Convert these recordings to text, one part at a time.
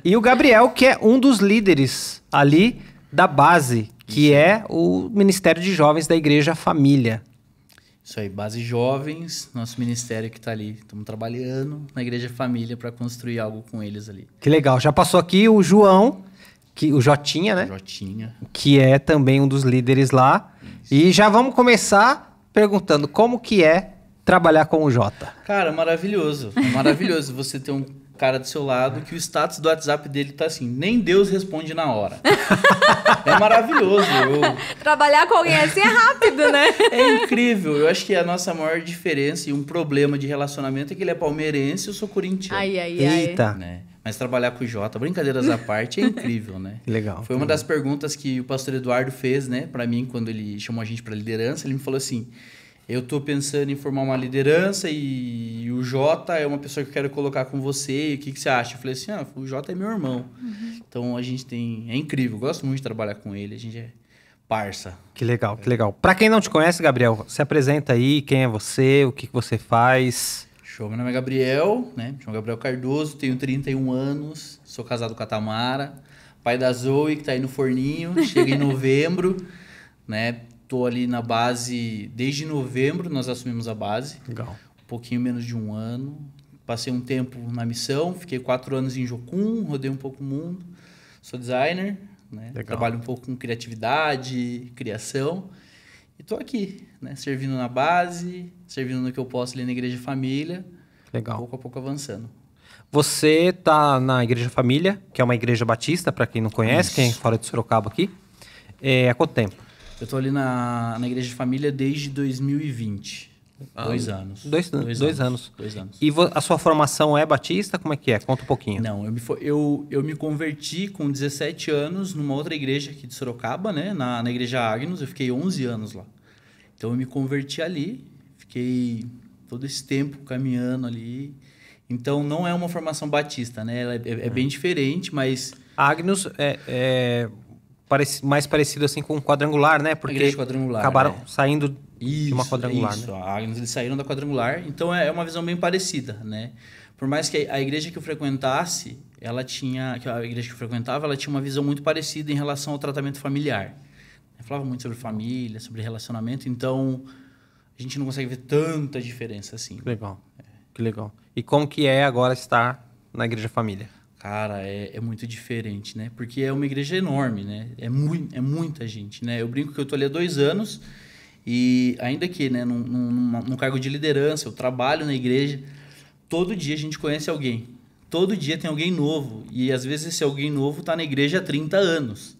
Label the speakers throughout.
Speaker 1: E o Gabriel, que é um dos líderes ali da base, que é o Ministério de Jovens da Igreja Família.
Speaker 2: Isso aí, Base Jovens, nosso ministério que está ali. Estamos trabalhando na Igreja Família para construir algo com eles ali.
Speaker 1: Que legal. Já passou aqui o João, o Jotinha, né?
Speaker 2: Jotinha.
Speaker 1: Que é também um dos líderes lá. Isso. E já vamos começar perguntando como que é trabalhar com o Jota.
Speaker 2: Cara, maravilhoso. Maravilhoso você ter um cara do seu lado que o status do WhatsApp dele tá assim, nem Deus responde na hora. É maravilhoso.
Speaker 3: Trabalhar com alguém assim é rápido, né?
Speaker 2: É incrível. Eu acho que a nossa maior diferença e um problema de relacionamento é que ele é palmeirense e eu sou corintiano.
Speaker 1: Eita.
Speaker 2: Né? Mas trabalhar com o Jota, brincadeiras à parte, é incrível, né?
Speaker 1: Legal.
Speaker 2: Foi uma das perguntas que o pastor Eduardo fez, né, para mim, quando ele chamou a gente para liderança. Ele me falou assim: eu tô pensando em formar uma liderança e o Jota é uma pessoa que eu quero colocar com você. E o que você acha? Eu falei assim, o Jota é meu irmão. Uhum. Então a gente tem... É incrível, eu gosto muito de trabalhar com ele. A gente é parça.
Speaker 1: Que legal, que legal. Pra quem não te conhece, Gabriel, se apresenta aí, quem é você, o que você faz.
Speaker 2: Show, meu nome é Gabriel, né? Me chamo Gabriel Cardoso, tenho 31 anos, sou casado com a Tamara, pai da Zoe, que tá aí no forninho, chega em novembro, né? Tô ali na base desde novembro, nós assumimos a base.
Speaker 1: Legal.
Speaker 2: Um pouquinho menos de um ano. Passei um tempo na missão, fiquei 4 anos em Jocum, rodei um pouco o mundo. Sou designer, né? Trabalho um pouco com criatividade, criação. E tô aqui, né? Servindo na base, servindo no que eu posso ali na Igreja Família.
Speaker 1: Legal.
Speaker 2: Pouco a pouco avançando.
Speaker 1: Você tá na Igreja Família, que é uma igreja batista, para quem não conhece, quem é fora de Sorocaba aqui. Há quanto tempo?
Speaker 2: Eu tô ali na Igreja de Família desde 2020. 2 anos.
Speaker 1: 2 anos.
Speaker 2: 2 anos.
Speaker 1: E a sua formação é batista? Como é que é? Conta um pouquinho.
Speaker 2: Não, eu me converti com 17 anos numa outra igreja aqui de Sorocaba, né? Na Igreja Agnus. Eu fiquei 11 anos lá. Então eu me converti ali. Fiquei todo esse tempo caminhando ali. Então não é uma formação batista, né? Ela é bem diferente, mas...
Speaker 1: A Agnus mais parecido assim com um quadrangular, né? Porque
Speaker 2: igreja quadrangular,
Speaker 1: acabaram
Speaker 2: né?
Speaker 1: saindo de uma quadrangular,
Speaker 2: isso.
Speaker 1: né?
Speaker 2: A Agnus, eles saíram da quadrangular, então é uma visão bem parecida, né? Por mais que a igreja que eu frequentasse, a igreja que eu frequentava, ela tinha uma visão muito parecida em relação ao tratamento familiar. Eu falava muito sobre família, sobre relacionamento, então a gente não consegue ver tanta diferença assim.
Speaker 1: Legal, que legal. E como que é agora estar na Igreja Família?
Speaker 2: Cara, é muito diferente, né? Porque é uma igreja enorme, né? É muita gente, né? Eu brinco que eu tô ali há 2 anos e ainda que, né, num cargo de liderança, eu trabalho na igreja, todo dia a gente conhece alguém. Todo dia tem alguém novo e às vezes esse alguém novo tá na igreja há 30 anos,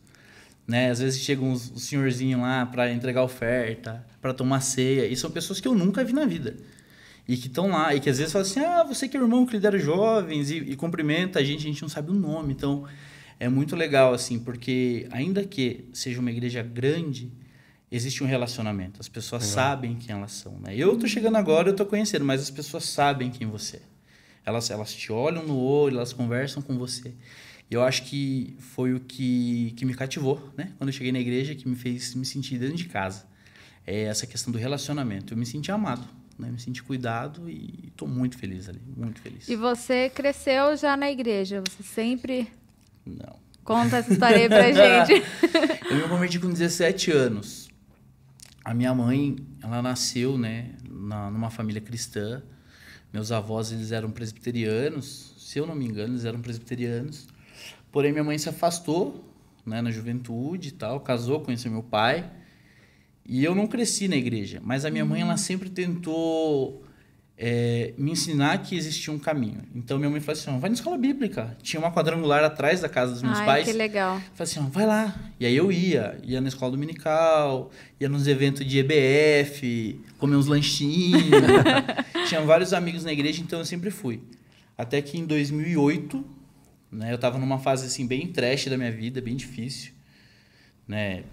Speaker 2: né? Às vezes chegam uns senhorzinhos lá para entregar oferta, para tomar ceia, e são pessoas que eu nunca vi na vida. E que estão lá, e que às vezes falam assim, você que é o irmão que lidera jovens, e cumprimenta a gente não sabe o nome. Então, é muito legal, assim, porque ainda que seja uma igreja grande, existe um relacionamento. As pessoas sabem quem elas são, né? Eu tô chegando agora, eu tô conhecendo, mas as pessoas sabem quem você é. Elas te olham no olho, elas conversam com você. E eu acho que foi o que me cativou, né? Quando eu cheguei na igreja, que me fez me sentir dentro de casa. É essa questão do relacionamento. Eu me senti amado. Né, me senti cuidado e estou muito feliz ali, muito feliz.
Speaker 3: E você cresceu já na igreja? Você sempre...
Speaker 2: Não.
Speaker 3: Conta essa história aí pra gente.
Speaker 2: Eu me converti com 17 anos. A minha mãe, ela nasceu, né, numa família cristã. Meus avós, eles eram presbiterianos. Se eu não me engano, eles eram presbiterianos. Porém, minha mãe se afastou, né, na juventude e tal. Casou, conheceu meu pai. E eu não cresci na igreja, mas a minha mãe, ela sempre tentou me ensinar que existia um caminho. Então, minha mãe falou assim, vai na escola bíblica. Tinha uma quadrangular atrás da casa dos meus pais.
Speaker 3: Que legal.
Speaker 2: Falei assim, vai lá. E aí eu ia na escola dominical, ia nos eventos de EBF, comer uns lanchinhos. Tinha vários amigos na igreja, então eu sempre fui. Até que em 2008, né, eu estava numa fase assim, bem trash da minha vida, bem difícil, né?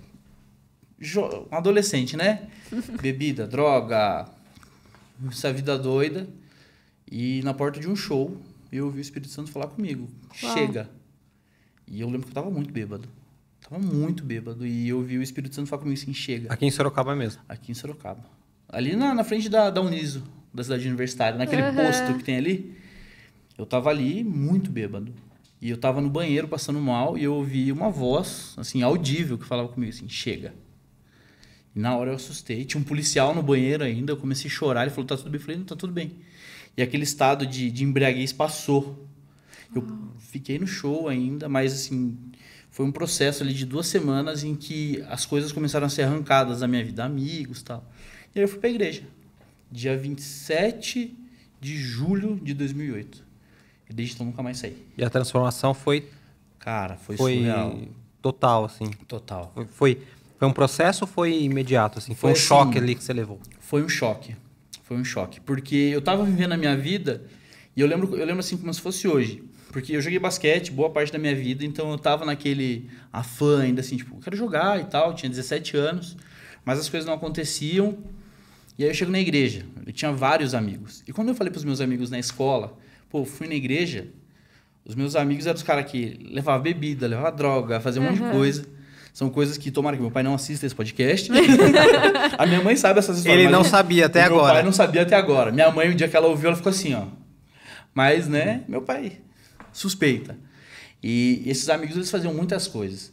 Speaker 2: Um adolescente, né? Bebida, droga, essa vida doida. E na porta de um show, eu ouvi o Espírito Santo falar comigo.
Speaker 3: Uau.
Speaker 2: Chega. E eu lembro que eu tava muito bêbado. E eu ouvi o Espírito Santo falar comigo assim, chega.
Speaker 1: Aqui em Sorocaba mesmo?
Speaker 2: Aqui em Sorocaba. Ali na frente da Uniso, da cidade universitária, naquele posto que tem ali. Eu tava ali muito bêbado. E eu tava no banheiro passando mal e eu ouvi uma voz, assim, audível, que falava comigo assim, chega. E na hora eu assustei. Tinha um policial no banheiro ainda, eu comecei a chorar. Ele falou, tá tudo bem? Eu falei, não, tá tudo bem. E aquele estado de embriaguez passou. Eu fiquei no show ainda, mas assim, foi um processo ali de 2 semanas em que as coisas começaram a ser arrancadas da minha vida, amigos e tal. E aí eu fui pra igreja, dia 27 de julho de 2008. E desde então nunca mais saí.
Speaker 1: E a transformação foi
Speaker 2: Cara, foi surreal.
Speaker 1: total, assim.
Speaker 2: Total.
Speaker 1: Foi um processo ou foi imediato, assim? Foi um
Speaker 2: Foi assim,
Speaker 1: choque ali que você levou?
Speaker 2: Foi um choque. Foi um choque. Porque eu tava vivendo a minha vida e eu lembro assim como se fosse hoje. Porque eu joguei basquete boa parte da minha vida, então eu tava naquele afã ainda assim, tipo, quero jogar e tal, tinha 17 anos, mas as coisas não aconteciam. E aí eu chego na igreja, eu tinha vários amigos. E quando eu falei pros meus amigos na escola, pô, fui na igreja, os meus amigos eram os caras que levavam bebida, levavam droga, faziam um monte de coisa. São coisas que, tomara que meu pai não assista esse podcast. A minha mãe sabe essas histórias.
Speaker 1: Ele não sabia até agora.
Speaker 2: Meu pai não sabia até agora. Minha mãe, o dia que ela ouviu, ela ficou assim, ó. Mas, né, meu pai suspeita. E esses amigos, eles faziam muitas coisas.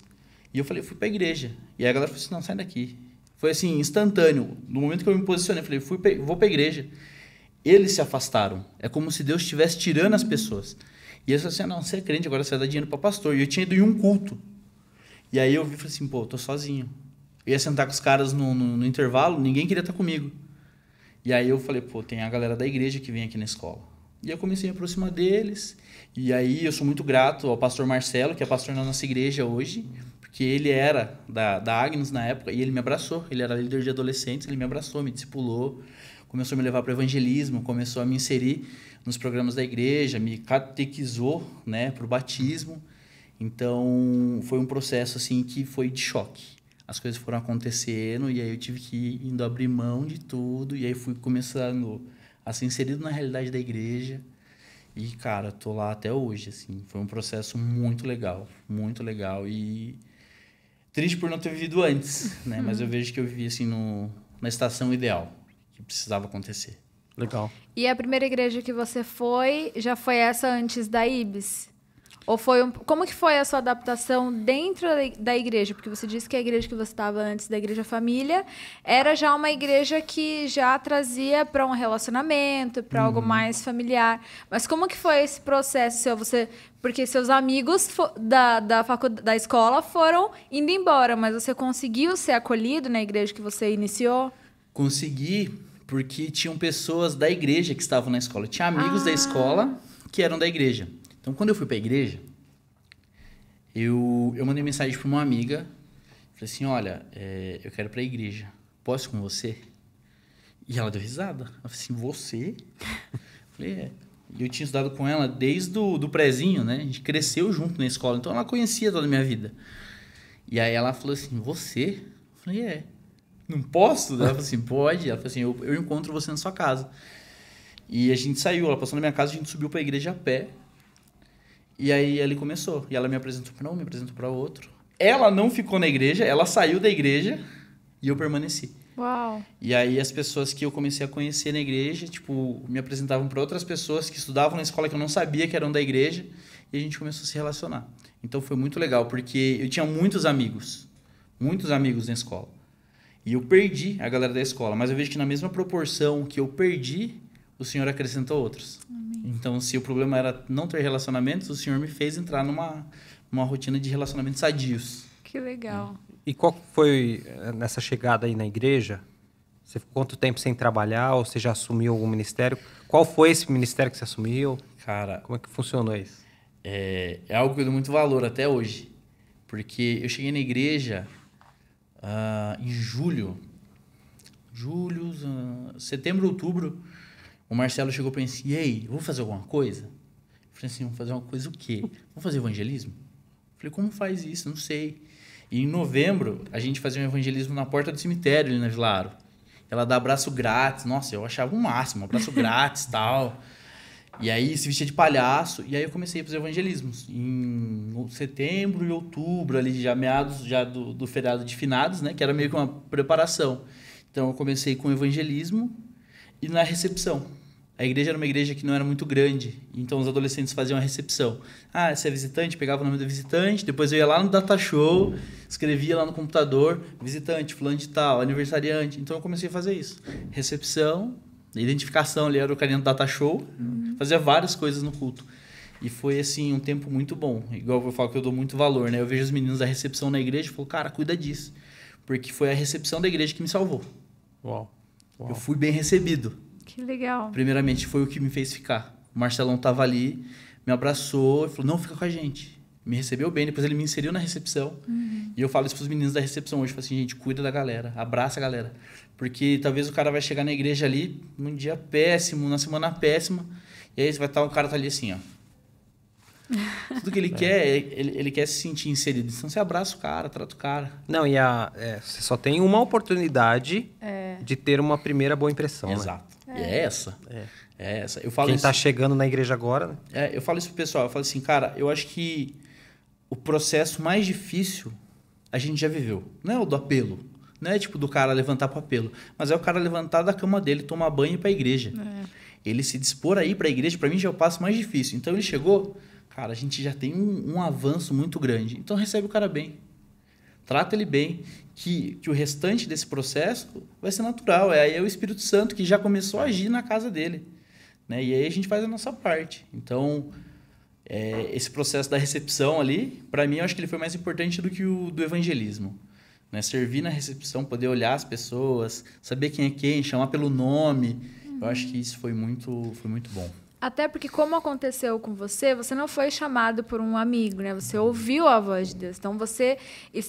Speaker 2: E eu falei, eu fui pra igreja. E aí a galera falou assim, não, sai daqui. Foi assim, instantâneo. No momento que eu me posicionei, eu falei, vou pra igreja. Eles se afastaram. É como se Deus estivesse tirando as pessoas. E eles falaram assim, não, você é crente, agora você vai dar dinheiro pra pastor. E eu tinha ido em um culto. E aí eu vi e falei assim, pô, eu tô sozinho. Eu ia sentar com os caras no intervalo, ninguém queria estar comigo. E aí eu falei, pô, tem a galera da igreja que vem aqui na escola. E eu comecei a me aproximar deles. E aí eu sou muito grato ao pastor Marcelo, que é pastor na nossa igreja hoje, porque ele era da Agnes na época e ele me abraçou. Ele era líder de adolescentes, ele me abraçou, me discipulou, começou a me levar para o evangelismo, começou a me inserir nos programas da igreja, me catequizou, né, para o batismo. Então, foi um processo assim que foi de choque. As coisas foram acontecendo e aí eu tive que ir indo abrir mão de tudo e aí fui começando a ser inserido na realidade da igreja. E, cara, tô lá até hoje, assim. Foi um processo muito legal e triste por não ter vivido antes, né? Mas eu vejo que eu vivi, assim, na estação ideal, que precisava acontecer.
Speaker 1: Legal.
Speaker 3: E a primeira igreja que você foi, já foi essa antes da IBS? Ou foi como que foi a sua adaptação dentro da igreja? Porque você disse que a igreja que você estava antes da Igreja Família era já uma igreja que já trazia para um relacionamento, para algo mais familiar. Mas como que foi esse processo seu? Porque seus amigos da escola foram indo embora, mas você conseguiu ser acolhido na igreja que você iniciou?
Speaker 2: Consegui, porque tinham pessoas da igreja que estavam na escola. Tinha amigos da escola que eram da igreja. Então, quando eu fui para a igreja, eu mandei mensagem para uma amiga. Falei assim, olha, eu quero ir para a igreja. Posso ir com você? E ela deu risada. Ela falou assim, você? Falei, é. E eu tinha estudado com ela desde do prézinho, né? A gente cresceu junto na escola. Então, ela conhecia toda a minha vida. E aí ela falou assim, você? Eu falei, é. Não posso? Ela falou assim, pode. Ela falou assim, eu encontro você na sua casa. E a gente saiu. Ela passou na minha casa, a gente subiu para a igreja a pé. E aí ele começou. E ela me apresentou para um, me apresentou para outro. Ela não ficou na igreja, ela saiu da igreja e eu permaneci.
Speaker 3: Uau!
Speaker 2: E aí as pessoas que eu comecei a conhecer na igreja, tipo, me apresentavam para outras pessoas que estudavam na escola que eu não sabia que eram da igreja e a gente começou a se relacionar. Então foi muito legal, porque eu tinha muitos amigos na escola. E eu perdi a galera da escola, mas eu vejo que na mesma proporção que eu perdi, o Senhor acrescentou outros. Então, se o problema era não ter relacionamentos, o Senhor me fez entrar numa rotina de relacionamentos sadios.
Speaker 3: Que legal.
Speaker 1: E qual foi, nessa chegada aí na igreja, você ficou quanto tempo sem trabalhar ou você já assumiu algum ministério? Qual foi esse ministério que você assumiu?
Speaker 2: Cara,
Speaker 1: como é que funcionou isso?
Speaker 2: É algo que eu dou muito valor até hoje. Porque eu cheguei na igreja em setembro, outubro. O Marcelo chegou para mim assim, e aí, vamos fazer alguma coisa? Eu falei assim, vamos fazer uma coisa o quê? Vamos fazer evangelismo? Eu falei, como faz isso? Não sei. E em novembro, a gente fazia um evangelismo na porta do cemitério, ali na Vila Aro. Ela dá abraço grátis. Nossa, eu achava o máximo, abraço grátis e tal. E aí, se vestia de palhaço. E aí eu comecei a fazer evangelismos. Em setembro e outubro, ali já meados já do feriado de finados, né? Que era meio que uma preparação. Então, eu comecei com evangelismo e na recepção. a igreja era uma igreja que não era muito grande, então os adolescentes faziam a recepção. Ah, você é visitante? Pegava o nome do visitante, depois eu ia lá no data show, escrevia lá no computador, visitante, fulano de tal, aniversariante. Então eu comecei a fazer isso. Recepção, identificação ali era o carinha do data show, fazia várias coisas no culto. E foi, assim, um tempo muito bom. Igual eu falo que eu dou muito valor, né? Eu vejo os meninos da recepção na igreja e falo, cara, cuida disso. Porque foi a recepção da igreja que me salvou.
Speaker 1: Uau.
Speaker 2: Eu fui bem recebido.
Speaker 3: Que legal.
Speaker 2: Primeiramente, foi o que me fez ficar. O Marcelão estava ali, me abraçou e falou, não, fica com a gente. Me recebeu bem, depois ele me inseriu na recepção. E eu falo isso para os meninos da recepção hoje. Falo assim, gente, cuida da galera, abraça a galera. Porque talvez o cara vai chegar na igreja ali num dia péssimo, na semana péssima, e aí vai estar, o cara tá ali assim, ó. Tudo que ele quer, ele quer se sentir inserido. Então você abraça o cara, trata o cara.
Speaker 1: Não, e você só tem uma oportunidade de ter uma primeira boa impressão.
Speaker 2: Exato.
Speaker 1: Né?
Speaker 2: E é essa. É essa. Eu falo
Speaker 1: Quem
Speaker 2: isso,
Speaker 1: está chegando na igreja agora... Né?
Speaker 2: eu falo isso pro pessoal. Eu falo assim, cara, eu acho que o processo mais difícil a gente já viveu. Não é o do apelo. Não é tipo do cara levantar pro apelo. Mas é o cara levantar da cama dele, tomar banho e ir pra igreja. Ele se dispor a ir pra igreja, pra mim já é o passo mais difícil. Então ele chegou... Cara, a gente já tem um avanço muito grande. Então recebe o cara bem. Trata ele bem. Que o restante desse processo vai ser natural. Aí é o Espírito Santo que já começou a agir na casa dele. Né? E aí a gente faz a nossa parte. Então, esse processo da recepção ali, para mim, eu acho que ele foi mais importante do que o do evangelismo. Né? Servir na recepção, poder olhar as pessoas, saber quem é quem, chamar pelo nome. Eu acho que isso foi muito bom.
Speaker 3: Até porque, como aconteceu com você, você não foi chamado por um amigo, né? Você ouviu a voz de Deus. Então,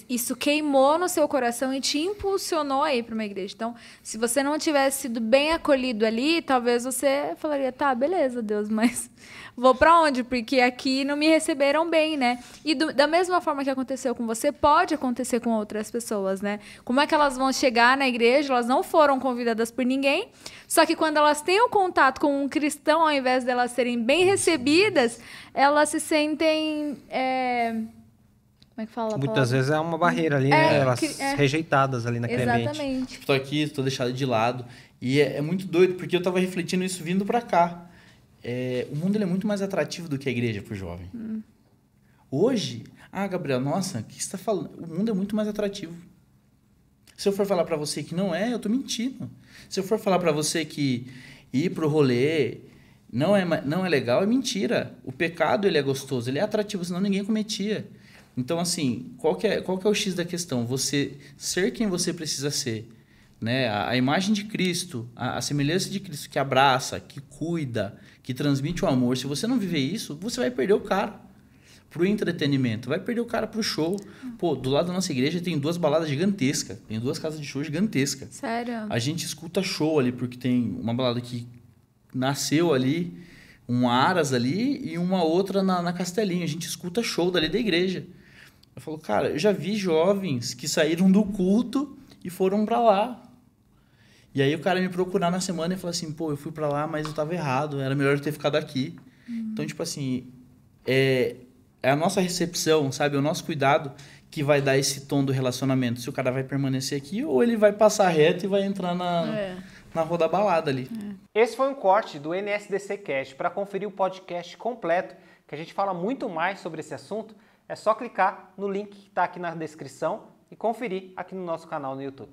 Speaker 3: isso queimou no seu coração e te impulsionou a ir para uma igreja. Então, se você não tivesse sido bem acolhido ali, talvez você falaria, tá, beleza, Deus, mas vou para onde? Porque aqui não me receberam bem, né? E da mesma forma que aconteceu com você, pode acontecer com outras pessoas, né? Como é que elas vão chegar na igreja? Elas não foram convidadas por ninguém, só que quando elas têm o contato com um cristão, ao invés delas serem bem recebidas, elas se sentem... Como é que fala?
Speaker 1: Muitas vezes é uma barreira ali, né? Elas rejeitadas ali naquele ambiente.
Speaker 3: Exatamente.
Speaker 2: Tipo, tô aqui, tô deixado de lado. E é muito doido, porque eu tava refletindo isso vindo para cá. O mundo ele é muito mais atrativo do que a igreja pro jovem. Hoje, Gabriel, nossa, o que você está falando? O mundo é muito mais atrativo. Se eu for falar para você que não eu tô mentindo. Se eu for falar para você que ir pro rolê não é legal, é mentira. O pecado ele é gostoso, ele é atrativo, senão ninguém cometia. Então, assim, qual que é o X da questão? Você ser quem você precisa ser. Né? A imagem de Cristo, a semelhança de Cristo que abraça, que cuida, que transmite o amor. Se você não viver isso, você vai perder o cara pro entretenimento, vai perder o cara pro show. Pô, do lado da nossa igreja tem 2 baladas gigantescas, tem 2 casas de show gigantescas.
Speaker 3: Sério?
Speaker 2: A gente escuta show ali, porque tem uma balada que nasceu ali, um Aras ali e uma outra na Castelinho. A gente escuta show dali da igreja. Eu falo, cara, eu já vi jovens que saíram do culto e foram pra lá. E aí o cara me procurar na semana e falar assim, pô, eu fui pra lá, mas eu tava errado, era melhor eu ter ficado aqui. Então, tipo assim, é a nossa recepção, sabe? É o nosso cuidado que vai dar esse tom do relacionamento. Se o cara vai permanecer aqui ou ele vai passar reto e vai entrar na rua da balada ali.
Speaker 1: Esse foi um corte do NSDC Cast. Para conferir o podcast completo, que a gente fala muito mais sobre esse assunto, é só clicar no link que está aqui na descrição e conferir aqui no nosso canal no YouTube.